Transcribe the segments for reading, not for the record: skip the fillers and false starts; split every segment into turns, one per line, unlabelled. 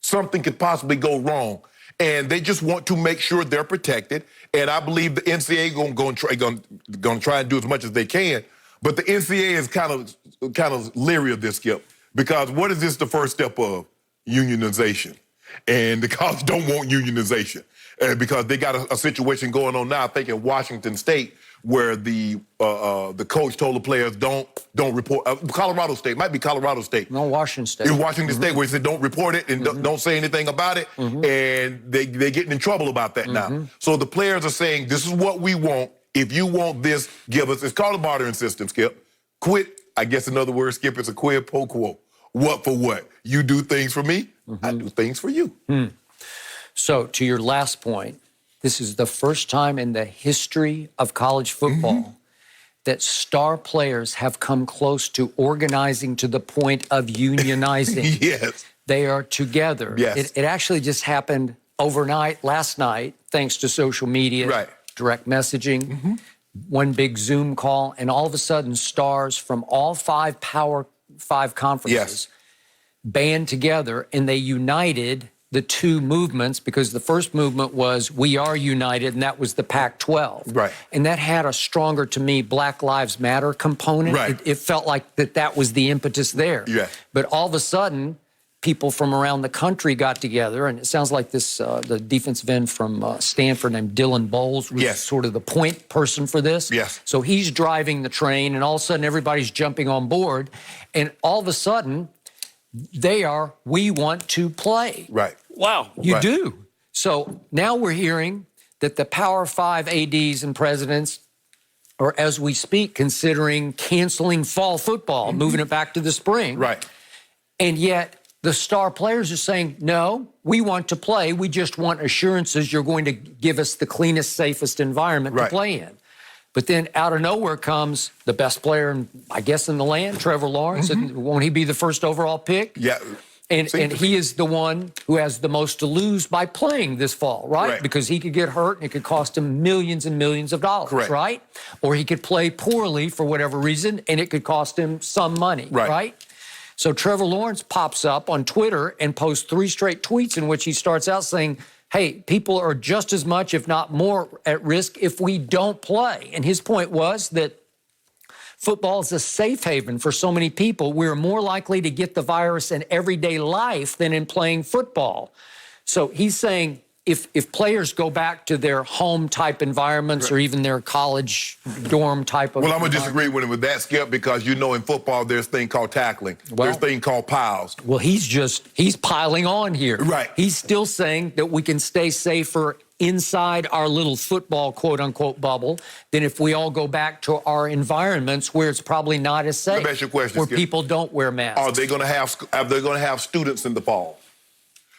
something could possibly go wrong. And they just want to make sure they're protected. And I believe the NCAA going to try and do as much as they can. But the NCAA is kind of leery of this, Skip, because what is this the first step of? Unionization. And the college don't want unionization because they got a situation going on now, I think in Washington State, where the coach told the players don't report. Colorado State, might be Colorado State.
No, Washington State.
In Washington State, where he said don't report it and don't say anything about it, and they're getting in trouble about that now. So the players are saying, this is what we want. If you want this, give us. It's called a bartering system, Skip. Quit, I guess another word, Skip, is a quid pro quo. What for what? You do things for me, I do things for you.
So to your last point, this is the first time in the history of college football that star players have come close to organizing to the point of unionizing.
Yes.
They are together.
Yes.
It actually just happened overnight, last night, thanks to social media, direct messaging, one big Zoom call, and all of a sudden stars from all 5 Power 5 conferences band together, and they united the two movements, because the first movement was We Are United, and that was the Pac-12.
Right.
And that had a stronger, to me, Black Lives Matter component.
Right.
It felt like that was the impetus there.
Yeah.
But all of a sudden, people from around the country got together, and it sounds like this, the defensive end from Stanford named Dylan Bowles was sort of the point person for this.
Yes.
So he's driving the train, and all of a sudden everybody's jumping on board, and all of a sudden they are, we want to play.
Right.
Wow. You do. So now we're hearing that the Power 5 ADs and presidents are, as we speak, considering canceling fall football, moving it back to the spring.
Right.
And yet the star players are saying, no, we want to play. We just want assurances you're going to give us the cleanest, safest environment to play in. But then out of nowhere comes the best player, I guess, in the land, Trevor Lawrence. And won't he be the first overall pick?
Yeah.
And he is the one who has the most to lose by playing this fall, right? Because he could get hurt and it could cost him millions and millions of dollars, right? Or he could play poorly for whatever reason and it could cost him some money, right? So Trevor Lawrence pops up on Twitter and posts 3 straight tweets in which he starts out saying, hey, people are just as much, if not more, at risk if we don't play. And his point was that football is a safe haven for so many people. We're more likely to get the virus in everyday life than in playing football. So he's saying if players go back to their home-type environments or even their college dorm-type of
Well, I'm going to disagree with him with that, Skip, because you know in football there's a thing called tackling. There's a thing called piles.
Well, he's piling on here.
Right.
He's still saying that we can stay safer inside our little football, quote-unquote, bubble than if we all go back to our environments where it's probably not as safe.
Let me ask you a question,
where
Skip.
people don't wear masks.
Are they going to have students in the fall?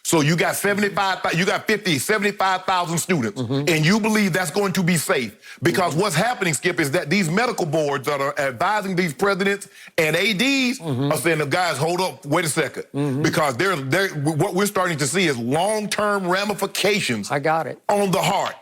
So you got 75,000 students, and you believe that's going to be safe. Because what's happening, Skip, is that these medical boards that are advising these presidents and ADs are saying, guys, hold up, wait a second. Because what we're starting to see is long-term ramifications on the heart.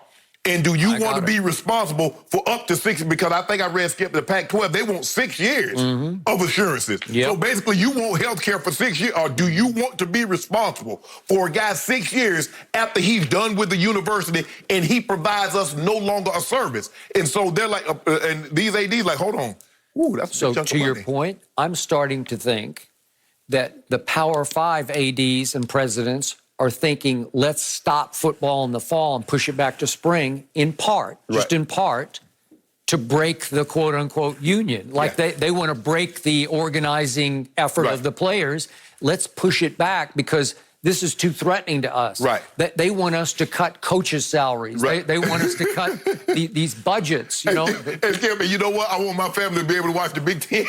And do you want to be responsible for up to 6? Because I think I read, Skip, the Pac-12, they want 6 years of assurances. So basically, you want health care for 6 years, or do you want to be responsible for a guy 6 years after he's done with the university and he provides us no longer a service? And so they're like, and these ADs like, hold on. Ooh, that's a big chunk of money.
To your point, I'm starting to think that the Power 5 ADs and presidents are thinking, let's stop football in the fall and push it back to spring, in part, just in part, to break the quote-unquote union. Like they want to break the organizing effort of the players. Let's push it back because this is too threatening to us. They want us to cut coaches' salaries. They want us to cut these budgets, you know.
And Skip, you know what? I want my family to be able to watch the Big Ten.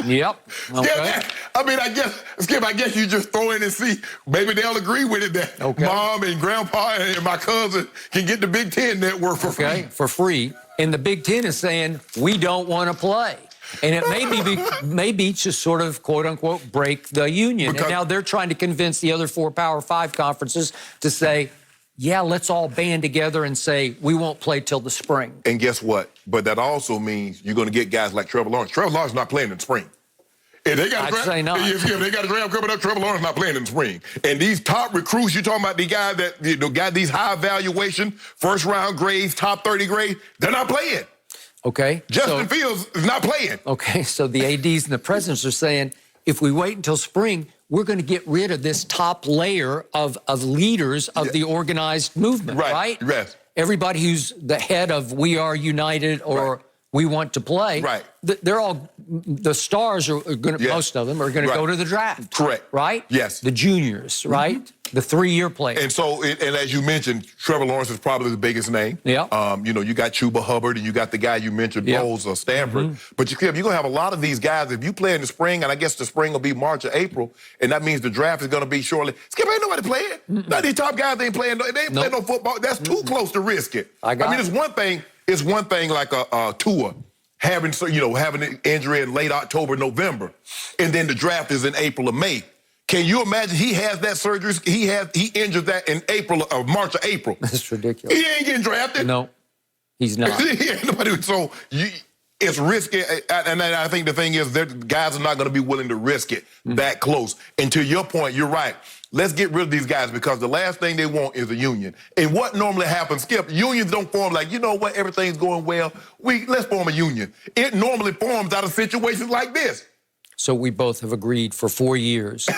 Yep. Okay.
I mean, I guess, Skip, I guess you just throw in and see. Maybe they'll agree with it that Mom and Grandpa and my cousin can get the Big Ten network for free.
For free. And the Big Ten is saying, we don't want to play. And it may be to sort of, quote-unquote, break the union. And now they're trying to convince the other 4 Power 5 conferences to say, yeah, let's all band together and say we won't play till the spring.
And guess what? But that also means you're going to get guys like Trevor Lawrence. Trevor Lawrence is not playing in the spring. If they got
I'd say not.
If they got a draft coming up, Trevor Lawrence not playing in the spring. And these top recruits, you're talking about the guys that got these high evaluation, first round grades, top 30 grades, they're not playing.
Okay.
Justin Fields is not playing.
Okay, so the ADs and the presidents are saying, if we wait until spring, we're going to get rid of this top layer of leaders of the organized movement, right?
Yes.
Everybody who's the head of We Are United or We Want to Play, they're all, the stars are going to, most of them are going to go to the draft.
Correct.
Right?
Yes.
The juniors, right? The 3-year players.
And so, and as you mentioned, Trevor Lawrence is probably the biggest name.
Yeah.
You know, you got Chuba Hubbard and you got the guy you mentioned, Bowles or Stanford. But you're going to have a lot of these guys. If you play in the spring, and I guess the spring will be March or April, and that means the draft is going to be shortly. Skip, ain't nobody playing. None of these top guys ain't playing. They ain't playing no football. That's too close to risk it. I mean, it's one thing like a Tua having an injury in late October, November, and then the draft is in April or May. Can you imagine he has that surgery? He injured that in March or April.
That's ridiculous.
He ain't getting drafted.
No, he's not.
So it's risky, and I think the thing is that guys are not going to be willing to risk it that close. And to your point, you're right. Let's get rid of these guys because the last thing they want is a union. And what normally happens, Skip, unions don't form like, you know what, everything's going well. Let's form a union. It normally forms out of situations like this.
So we both have agreed for 4 years,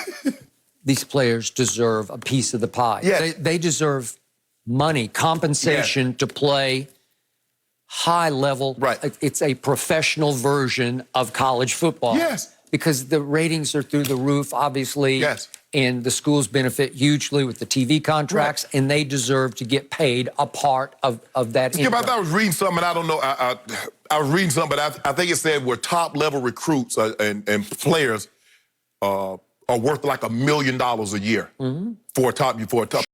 these players deserve a piece of the pie.
Yes.
They deserve money, compensation to play high level.
Right.
It's a professional version of college football.
Yes.
Because the ratings are through the roof, obviously.
Yes.
And the schools benefit hugely with the TV contracts, and they deserve to get paid a part of that
Skip,
income.
I thought I was reading something, and I don't know. I was reading something, but I think it said where top-level recruits and players are worth like $1 million a year for a top